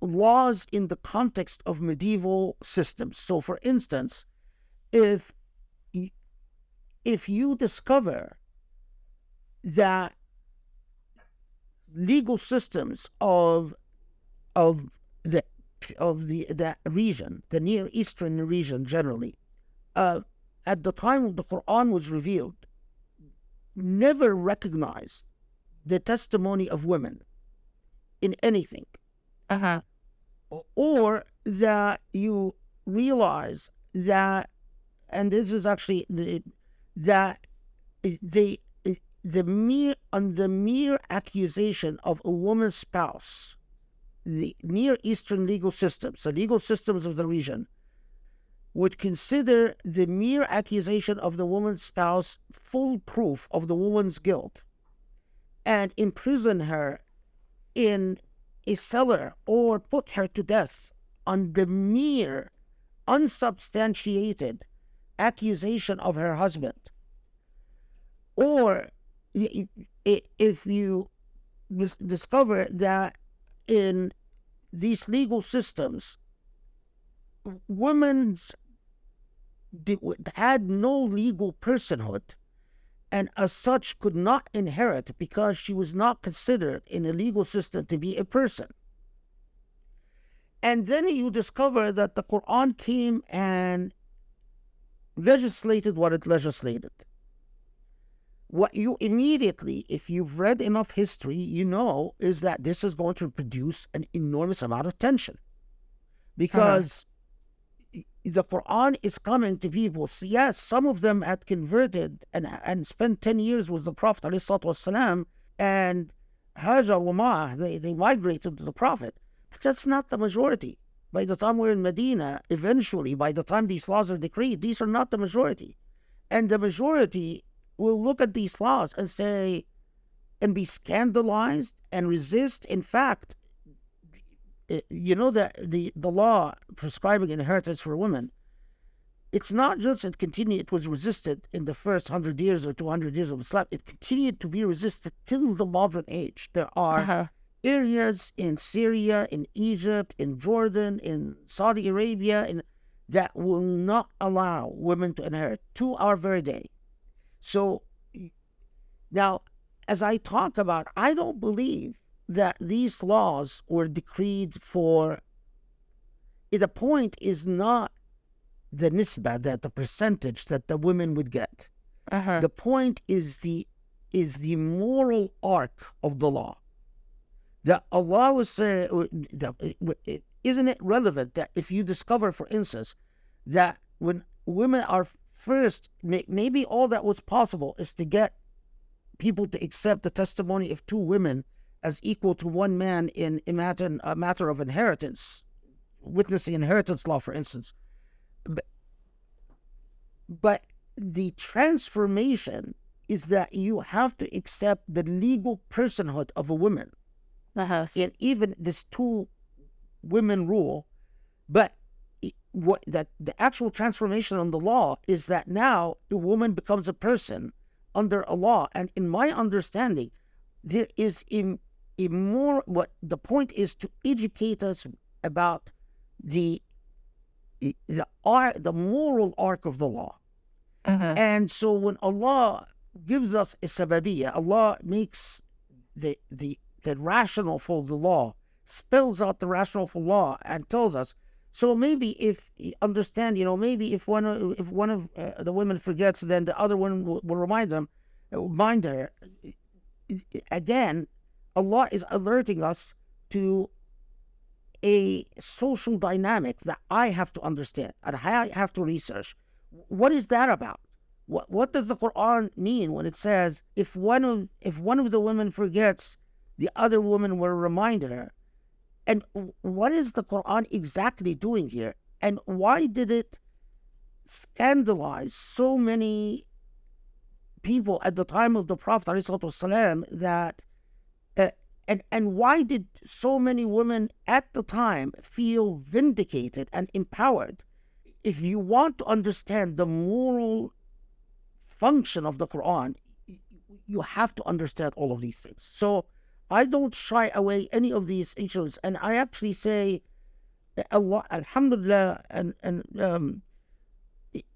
laws in the context of medieval systems. So, for instance, if you discover that legal systems of the that region, the Near Eastern region generally, at the time the Quran was revealed, never recognized the testimony of women in anything. Or that you realize that, and this is actually that the mere accusation of a woman's spouse, the Near Eastern legal systems, the legal systems of the region, would consider the mere accusation of the woman's spouse full proof of the woman's guilt and imprison her in a cellar or put her to death on the mere unsubstantiated accusation of her husband. Or if you discover that in these legal systems, women had no legal personhood and as such could not inherit because she was not considered in a legal system to be a person. And then you discover that the Quran came and legislated what it legislated. What you immediately, if you've read enough history, you know is that this is going to produce an enormous amount of tension. Because the Quran is coming to people. So yes, some of them had converted and spent 10 years with the Prophet ﷺ, and Hajar wa Ma'ah, they migrated to the Prophet. But that's not the majority. By the time we're in Medina, eventually, by the time these laws are decreed, these are not the majority. And the majority will look at these laws and say, and be scandalized and resist. In fact, you know that the law prescribing inheritance for women, it's not just it was resisted in the first 100 years or 200 years of Islam. It continued to be resisted till the modern age. There are areas in Syria, in Egypt, in Jordan, in Saudi Arabia, that will not allow women to inherit to our very day. So now, as I talk about, I don't believe that these laws were decreed for. The point is not the nisbah, that the percentage that the women would get. The point is the moral arc of the law. That Allah was saying, isn't it relevant that if you discover, for instance, that when women are first, maybe all that was possible is to get people to accept the testimony of two women as equal to one man in a matter of inheritance, witnessing inheritance law, for instance. But the transformation is that you have to accept the legal personhood of a woman. And even this two women rule, but the actual transformation on the law is that now a woman becomes a person under a law. And in my understanding, there is what the point is to educate us about the moral arc of the law. And so when Allah gives us a sababiyyah, Allah makes the rational for the law, spells out the rational for law and tells us. So maybe if you understand, maybe if one of the women forgets, then the other one will remind her. Again, Allah is alerting us to a social dynamic that I have to understand and I have to research. What is that about? What does the Quran mean when it says if one of the women forgets, the other woman will remind her? And what is the Quran exactly doing here? And why did it scandalize so many people at the time of the Prophet ﷺ that and why did so many women at the time feel vindicated and empowered? If you want to understand the moral function of the Quran, you have to understand all of these things. So I don't shy away any of these issues, and I actually say, Allah, alhamdulillah, and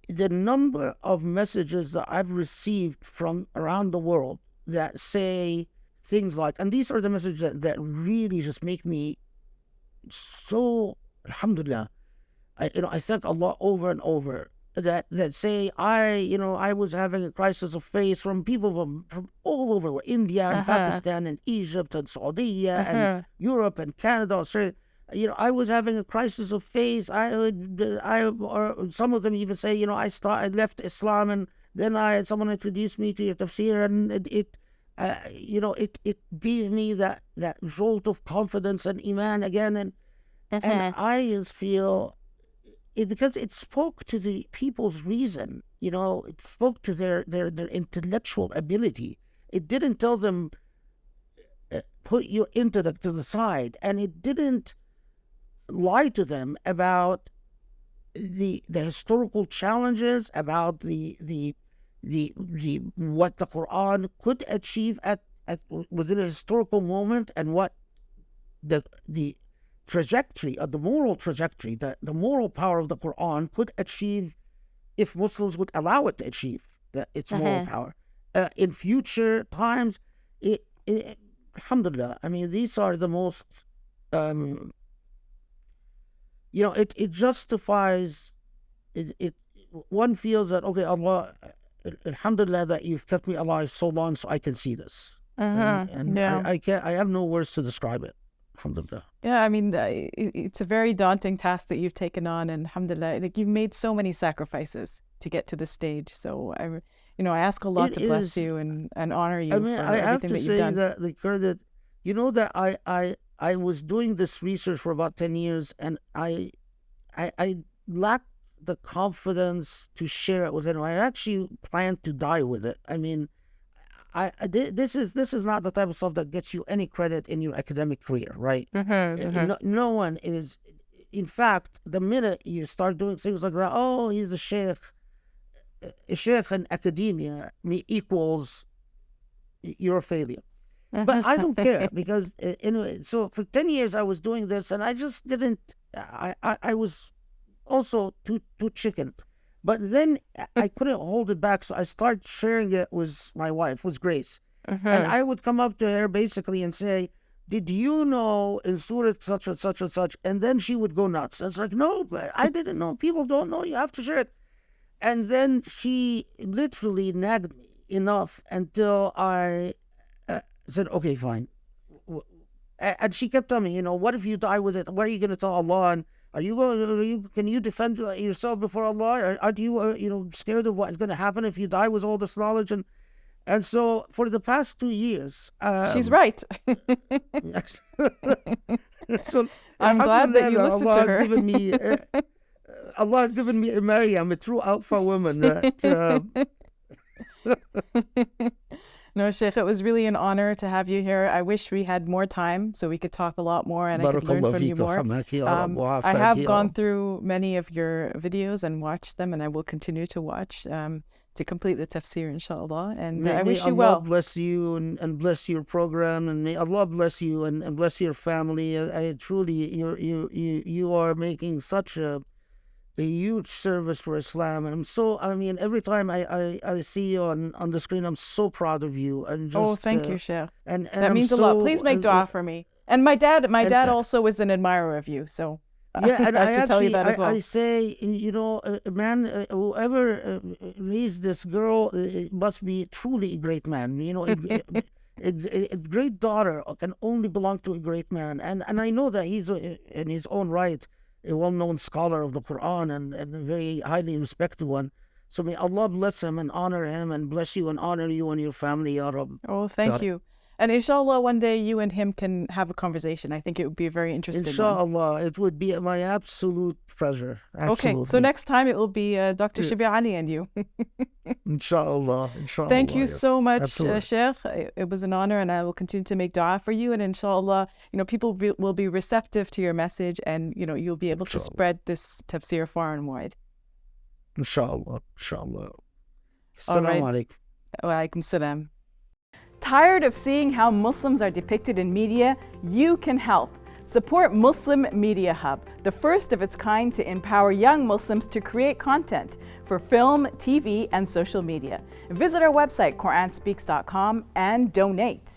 the number of messages that I've received from around the world that say things like, and these are the messages that really just make me so, alhamdulillah, I thank Allah over and over, that say, I was having a crisis of faith from people from all over, India and Pakistan and Egypt and Saudi and Europe and Canada, Australia. I was having a crisis of faith. Or some of them even say, I left Islam, and then someone introduced me to your tafsir, and it gave me that jolt of confidence and iman again, and I just feel it, because it spoke to the people's reason. It spoke to their intellectual ability. It didn't tell them put your intellect to the side, and it didn't lie to them about the historical challenges, about the what the Quran could achieve at within a historical moment, and what the trajectory of the moral trajectory, the moral power of the Quran could achieve if Muslims would allow it to achieve its moral power in future times. Alhamdulillah, I mean, these are the most it justifies it. One feels that, okay, Allah, alhamdulillah, that you've kept me alive so long so I can see this. And I have no words to describe it. Alhamdulillah. Yeah, I mean, it's a very daunting task that you've taken on, and alhamdulillah, like, you've made so many sacrifices to get to this stage. So I ask Allah to bless you and honor you for everything that you've done. That I was doing this research for about 10 years, and I lacked the confidence to share it with anyone. I actually planned to die with it. I mean, this is not the type of stuff that gets you any credit in your academic career, right? No one is. In fact, the minute you start doing things like that, oh, he's a sheikh. A sheikh in academia equals you're a failure. But I don't care, because anyway. So for 10 years I was doing this, and I just didn't. I was also too chicken. But then I couldn't hold it back, so I started sharing it with my wife, with Grace. And I would come up to her basically and say, did you know in Surah such and such and such? And then she would go nuts. And it's like, no, but I didn't know. People don't know. You have to share it. And then she literally nagged me enough until I said, okay, fine. And she kept telling me, what if you die with it? What are you going to tell Allah? And can you defend yourself before Allah? Are you, scared of what's going to happen if you die with all this knowledge? And so for the past 2 years... she's right. So I'm glad that you listened to her. Allah has given me a Maryam, a true alpha woman. No, Sheikh, it was really an honor to have you here. I wish we had more time so we could talk a lot more and I could learn from you more. I have gone through many of your videos and watched them, and I will continue to watch to complete the tafsir, inshallah. And I wish you well. May Allah bless you and bless your program, and may Allah bless you and bless your family. I truly, you are making such a huge service for Islam, and every time I see you on the screen, I'm so proud of you. And just, thank you, Sheikh. And that means a lot. Please make dua for me. And my dad also was an admirer of you, so and I have to tell you that as well. I say, man, whoever raised this girl must be truly a great man. A great daughter can only belong to a great man, and I know that he's in his own right a well-known scholar of the Quran and a very highly respected one. So may Allah bless him and honor him and bless you and honor you and your family, Ya Rabb. Oh, thank you. And inshallah, one day you and him can have a conversation. I think it would be a very interesting Inshallah, it would be my absolute pleasure. Absolutely. Okay, so next time it will be Dr. Safiyyah Ally and you. Inshallah. Thank you so much, Sheikh. It was an honor, and I will continue to make dua for you. And inshallah, people will be receptive to your message, and you'll be able to spread this tafsir far and wide. Inshallah. Assalamu alaikum. Wa alaikum salam. Tired of seeing how Muslims are depicted in media? You can help. Support Muslim Media Hub, the first of its kind to empower young Muslims to create content for film, TV, and social media. Visit our website, QuranSpeaks.com, and donate.